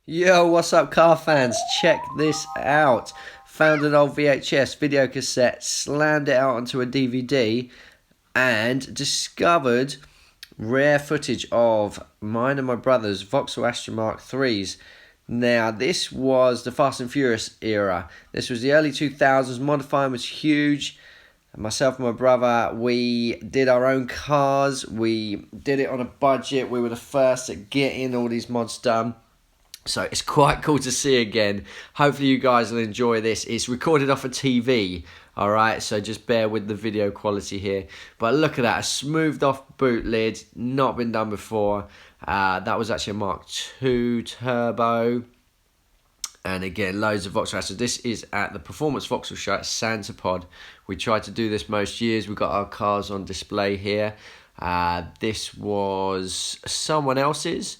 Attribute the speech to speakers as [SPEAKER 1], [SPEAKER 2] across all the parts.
[SPEAKER 1] Yo, what's up, car fans? Check this out. Found an old VHS video cassette, slammed it out onto a DVD, and discovered rare footage of mine and my brother's Vauxhall Astra Mk3s. Now, this was the Fast and Furious era. This was the early 2000s. Modifying was huge. Myself and my brother, we did our own cars. We did it on a budget. We were the first at getting all these mods done. So it's quite cool to see again. Hopefully you guys will enjoy this. It's recorded off a TV, alright? So just bear with the video quality here. But look at that, a smoothed off boot lid, not been done before. That was actually a Mark II turbo. And again, loads of Vauxhall Astra. This is at the Performance Vauxhall Show at Santa Pod. We try to do this most years. We've got our cars on display here. This was someone else's.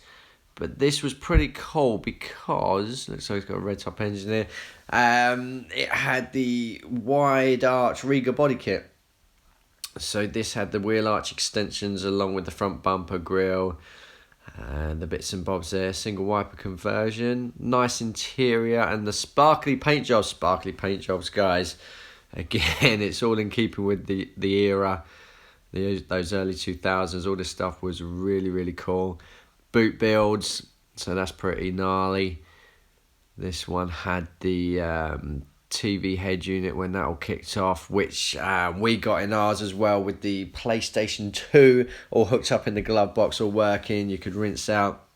[SPEAKER 1] But this was pretty cool because, looks like it's got a red top engine there. It had the wide arch Riga body kit. So this had the wheel arch extensions along with the front bumper grille. And the bits and bobs there. Single wiper conversion. Nice interior and the sparkly paint jobs. Sparkly paint jobs, guys. Again, it's all in keeping with the era. Those early 2000s. All this stuff was really, really cool. Boot builds, so that's pretty gnarly. This one had the TV head unit when that all kicked off, which we got in ours as well with the PlayStation 2 all hooked up in the glove box, all working. You could rinse out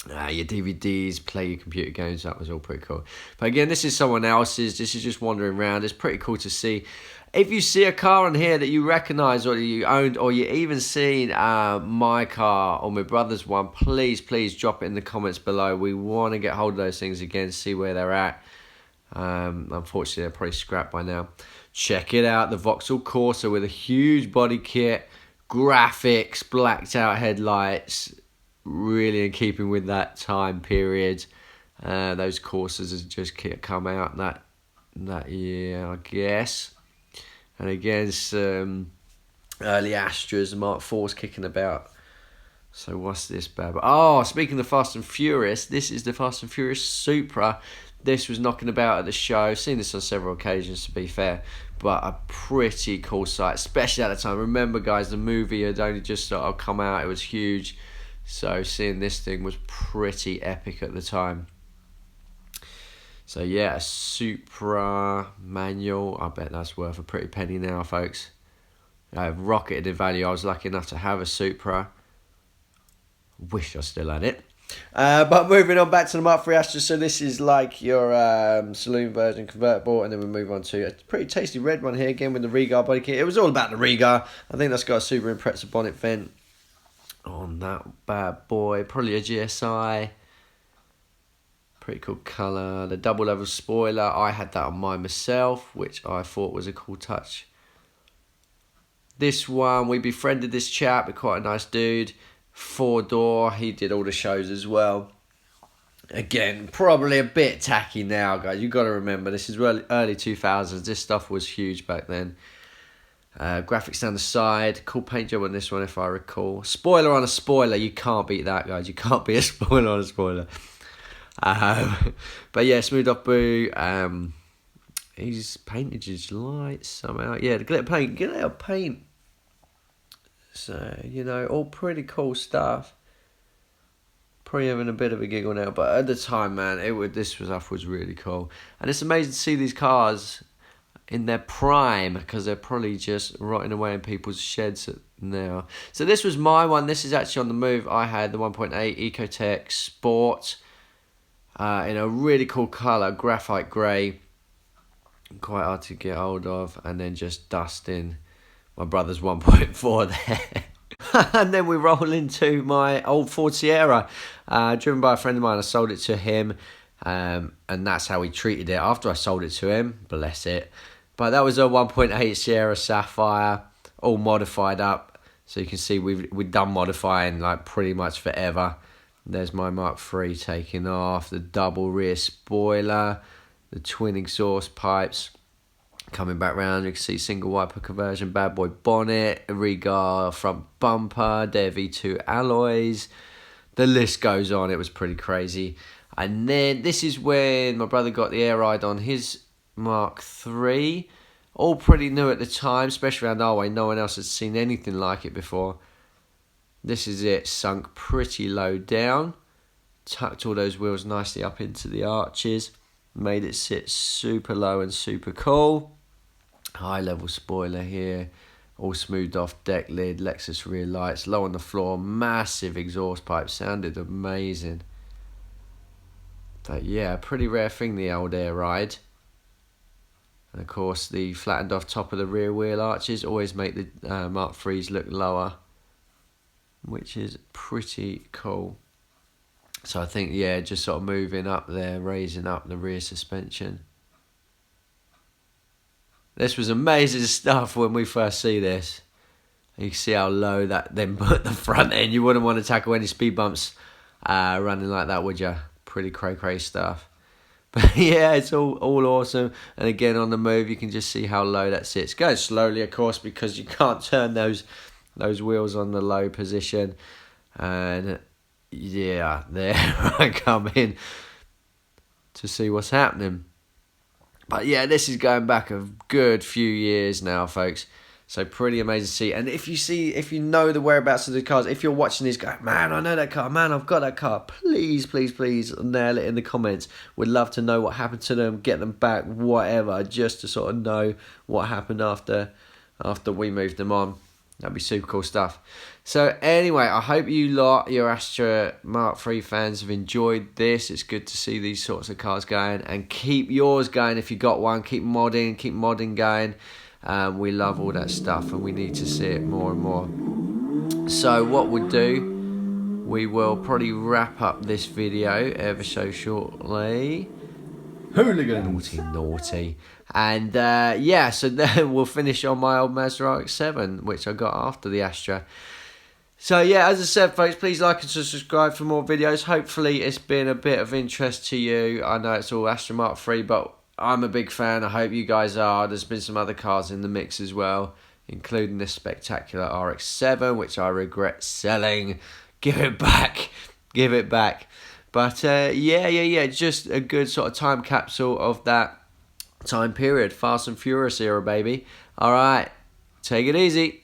[SPEAKER 1] your DVDs, play your computer games. That was all pretty cool. But again, this is someone else's. This is just wandering around. It's pretty cool to see. If you see a car on here that you recognise or you owned or you even seen my car or my brother's one, please drop it in the comments below. We want to get hold of those things again, see where they're at. Unfortunately, they're probably scrapped by now. Check it out, the Vauxhall Corsa with a huge body kit, graphics, blacked out headlights, really in keeping with that time period. Those Corsas have just come out that year, I guess. And again, some early Astras, Mark IV's kicking about. So what's this bad? Oh, speaking of Fast and Furious, this is the Fast and Furious Supra. This was knocking about at the show. I've seen this on several occasions, to be fair. But a pretty cool sight, especially at the time. Remember, guys, the movie had only just sort of come out. It was huge. So seeing this thing was pretty epic at the time. So yeah, a Supra manual. I bet that's worth a pretty penny now, folks. I've rocketed in value. I was lucky enough to have a Supra. Wish I still had it. But moving on back to the Mark III Astra. So this is like your saloon version convertible. And then we move on to a pretty tasty red one here. Again with the Riga body kit. It was all about the Riga. I think that's got a super impressive bonnet vent on that bad boy. Probably a GSI. Pretty cool colour. The double level spoiler, I had that on mine myself, which I thought was a cool touch. This one, we befriended this chap, but quite a nice dude. 4-door, he did all the shows as well. Again, probably a bit tacky now, guys. You've got to remember, this is early 2000s. This stuff was huge back then. Graphics down the side. Cool paint job on this one, if I recall. Spoiler on a spoiler. You can't beat that, guys. You can't beat a spoiler on a spoiler. But yeah, smooth off boot. He's painted his lights somehow. Yeah, the glitter paint. So, you know, all pretty cool stuff. Probably having a bit of a giggle now, but at the time, man, this stuff was really cool. And it's amazing to see these cars in their prime, because they're probably just rotting away in people's sheds now. So this was my one. This is actually on the move. I had the 1.8 Ecotech Sport. In a really cool colour, graphite grey, quite hard to get hold of, and then just dusting my brother's 1.4 there. And then we roll into my old Ford Sierra, driven by a friend of mine. I sold it to him, and that's how he treated it after I sold it to him, bless it. But that was a 1.8 Sierra Sapphire, all modified up, so you can see we've done modifying like pretty much forever. There's my Mark III taking off, the double rear spoiler, the twin exhaust pipes coming back round. You can see single wiper conversion, bad boy bonnet, Riga front bumper, their V2 alloys. The list goes on. It was pretty crazy. And then this is when my brother got the air ride on his Mark III. All pretty new at the time, especially around our way. No one else had seen anything like it before. This is it, sunk pretty low down. Tucked all those wheels nicely up into the arches. Made it sit super low and super cool. High level spoiler here. All smoothed off deck lid, Lexus rear lights, low on the floor, massive exhaust pipe, sounded amazing. But yeah, pretty rare thing, the old air ride. And of course the flattened off top of the rear wheel arches always make the Mark IIIs look lower, which is pretty cool. So I think, yeah, just sort of moving up there, raising up the rear suspension. This was amazing stuff when we first see this. You can see how low that then put the front end. You wouldn't want to tackle any speed bumps running like that, would you? Pretty cray stuff. But yeah, it's all awesome. And again, on the move, you can just see how low that sits. Going slowly, of course, because you can't turn those wheels on the low position. And yeah, there I come in to see what's happening. But yeah, this is going back a good few years now, folks. So pretty amazing to see. And if you know the whereabouts of the cars, if you're watching these, go, man, I know that car, man, I've got that car. Please nail it in the comments. We'd love to know what happened to them, get them back, whatever, just to sort of know what happened after we moved them on. That'd be super cool stuff. So anyway, I hope you lot, your Astra Mark III fans, have enjoyed this. It's good to see these sorts of cars going, and keep yours going if you got one. Keep modding going. We love all that stuff, and we need to see it more and more. So what we'll do, we will probably wrap up this video ever so shortly.
[SPEAKER 2] Hooligans.
[SPEAKER 1] Naughty. And yeah, so then we'll finish on my old Mazda RX7, which I got after the Astra. So yeah, as I said, folks, please like and subscribe for more videos. Hopefully it's been a bit of interest to you. I know it's all Astra Mark III, but I'm a big fan. I hope you guys are. There's been some other cars in the mix as well, including this spectacular RX7, which I regret selling. Give it back. Give it back. But yeah, just a good sort of time capsule of that time period. Fast and Furious era, baby. All right, take it easy.